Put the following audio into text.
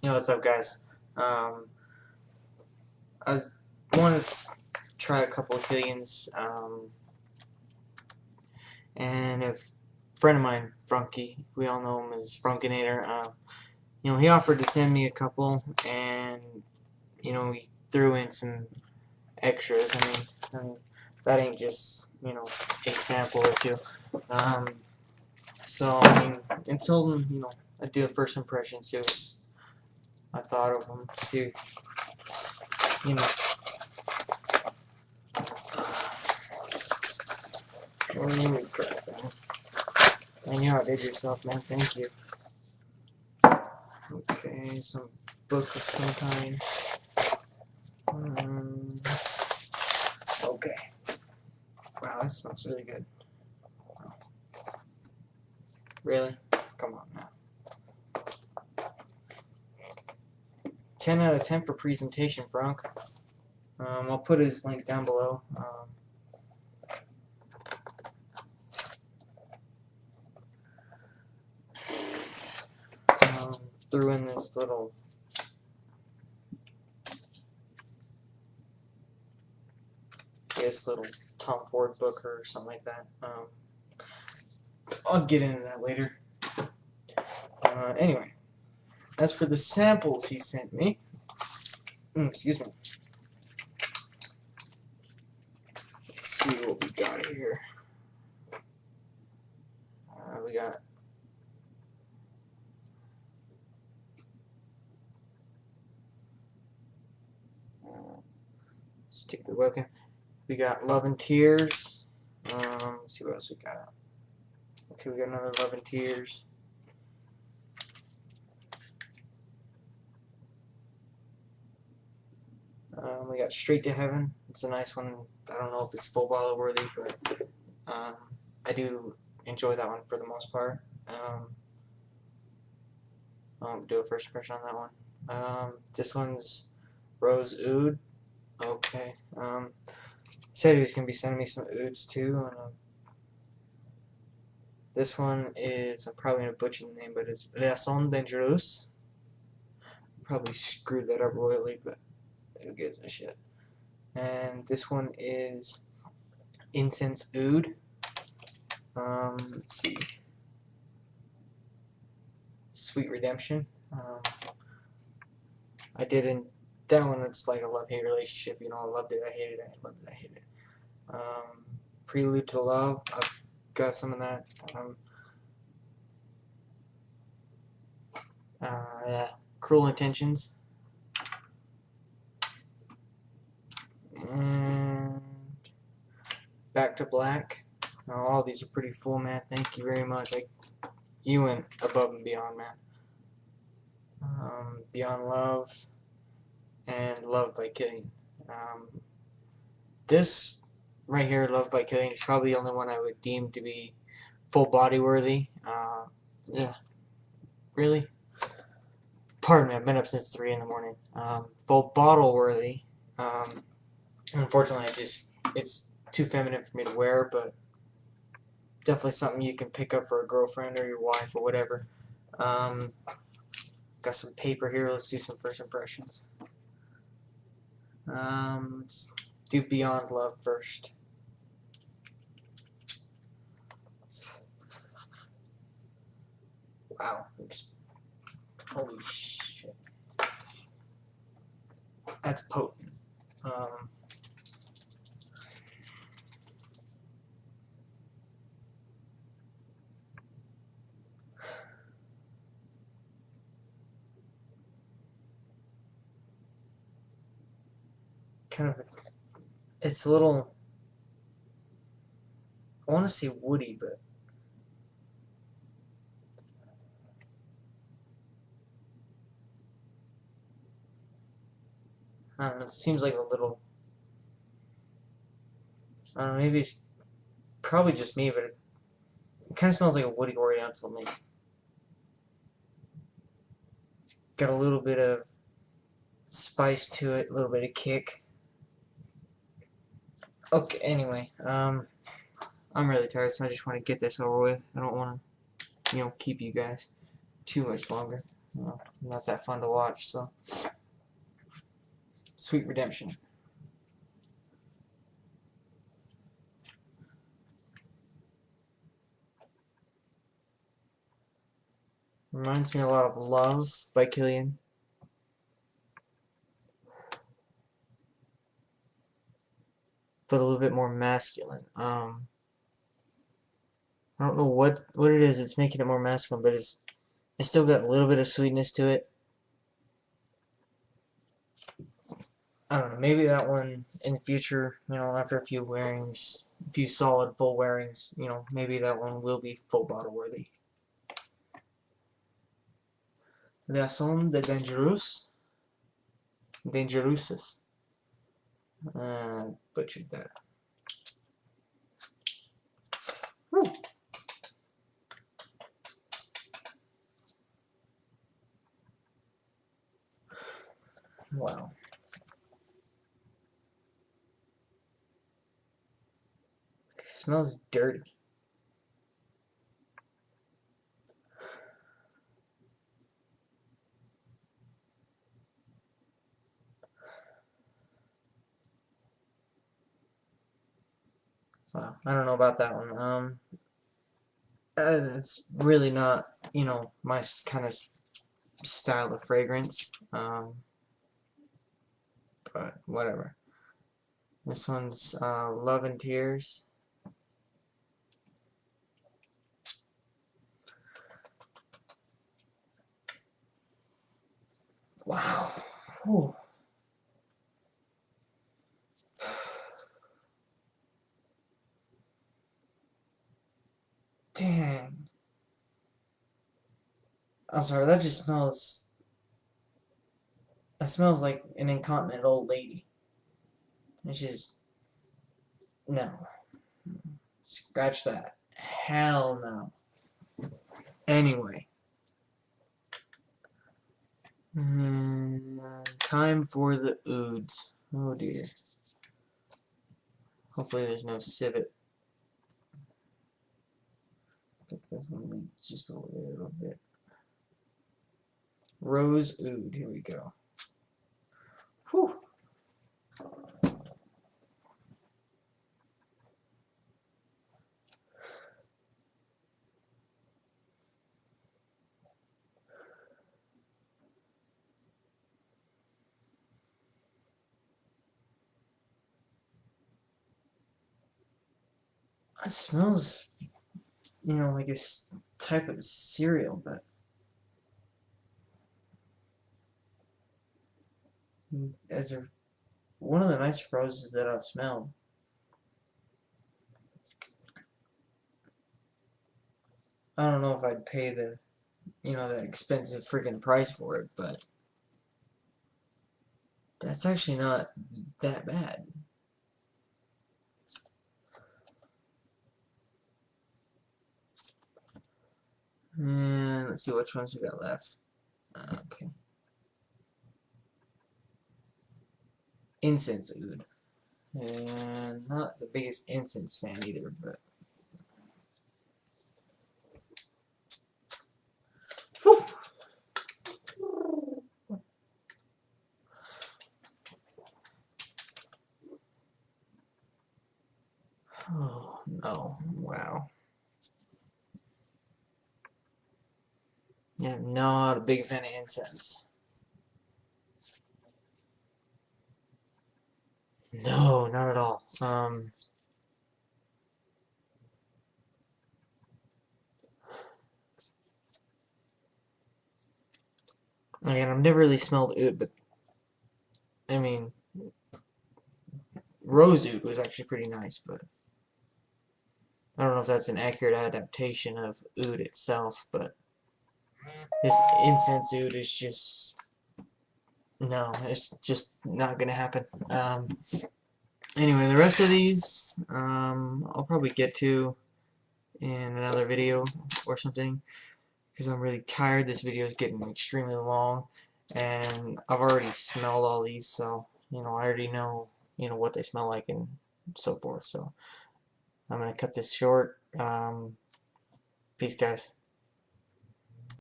What's up, guys? Um, I wanted to try a couple of killians, and a friend of mine, Frunky, we all know him as Frunkinator, he offered to send me a couple, and, he threw in some extras. That ain't just, a sample or two. Um, until, I do a first impression, see what I thought of them, see, you know, holy crap, man. And you outdid yourself, man. Thank you. Okay, some book of some kind. Okay. Wow, that smells really good. Wow. Really? Come on now. 10 out of 10 for presentation, Frank. I'll put his link down below. Threw in this little Tom Ford book or something like that. I'll get into that later. Anyway, as for the samples he sent me, excuse me. Let's see what we got here. We got stick the webcam. We got Love and Tears. Let's see what else we got. Okay, we got another Love and Tears. We got Straight to Heaven. It's a nice one. I don't know if it's full bottle worthy, but I do enjoy that one for the most part. I'll do a first impression on that one. This one's Rose Oud. Okay. Said he was going to be sending me some ouds too. This one is, I'm probably going to butcher the name, but it's Liaison Dangereuse. Probably screwed that up royally, but who gives a shit. And this one is Incense Oud. Let's see. Sweet Redemption. I did in that one. It's like a love-hate relationship. I loved it, I hated it, I loved it, I hated it. Prelude to Love. I've got some of that. Yeah. Cruel Intentions. And Back to Black. All these are pretty full, man. Thank you very much. You went above and beyond, man. Beyond Love and Love by Killian. This right here, Love by Killian, is probably the only one I would deem to be full body worthy. Yeah, really. Pardon me, I've been up since 3 in the morning. Full bottle worthy. Unfortunately, it's too feminine for me to wear, but definitely something you can pick up for a girlfriend or your wife or whatever. Got some paper here. Let's do some first impressions. Let's do Beyond Love first. Wow. Holy shit. That's potent. Kind of, it's a little, I want to say woody, but I don't know, it seems like a little, I don't know, maybe it's probably just me, but it kind of smells like a woody oriental maybe. It's got a little bit of spice to it, a little bit of kick. Okay, anyway, I'm really tired, so I just want to get this over with. I don't want to, keep you guys too much longer. you know, not that fun to watch. So, Sweet Redemption. Reminds me a lot of Love by Killian. But a little bit more masculine. I don't know what it is. It's making it more masculine, but it's still got a little bit of sweetness to it. I don't know. Maybe that one in the future, you know, after a few wearings, a few solid full wearings, you know, maybe that one will be full bottle worthy. Liaison de Dangerous. Dangerouses. Butchered that. Woo. Wow. It smells dirty. Wow. I don't know about that one. It's really not, you know, my kind of style of fragrance. But whatever. This one's Love and Tears. Wow. Whew. Dang. I'm sorry, that just smells. That smells like an incontinent old lady. It's just. No. Scratch that. Hell no. Anyway. Time for the ouds. Oh dear. Hopefully there's no civet. Get this leak just a little bit. Rose oud. Here we go. Whew. It smells, you know, like a type of cereal, but as a one of the nicer roses that I've smelled. I don't know if I'd pay the, you know, the expensive freaking price for it, but that's actually not that bad. And let's see which ones we got left. Okay. Incense oud. And not the biggest incense fan either, but. Whew. Oh, no. Wow. Yeah, I'm not a big fan of incense. No, not at all. Again, I've never really smelled oud, but I mean, rose oud was actually pretty nice, but I don't know if that's an accurate adaptation of oud itself, but this incense oud is just, no, it's just not gonna happen. Anyway, the rest of these, I'll probably get to in another video or something, because I'm really tired. This video is getting extremely long, and I've already smelled all these, so, you know, I already know, you know, what they smell like and so forth, so I'm gonna cut this short. Peace, guys.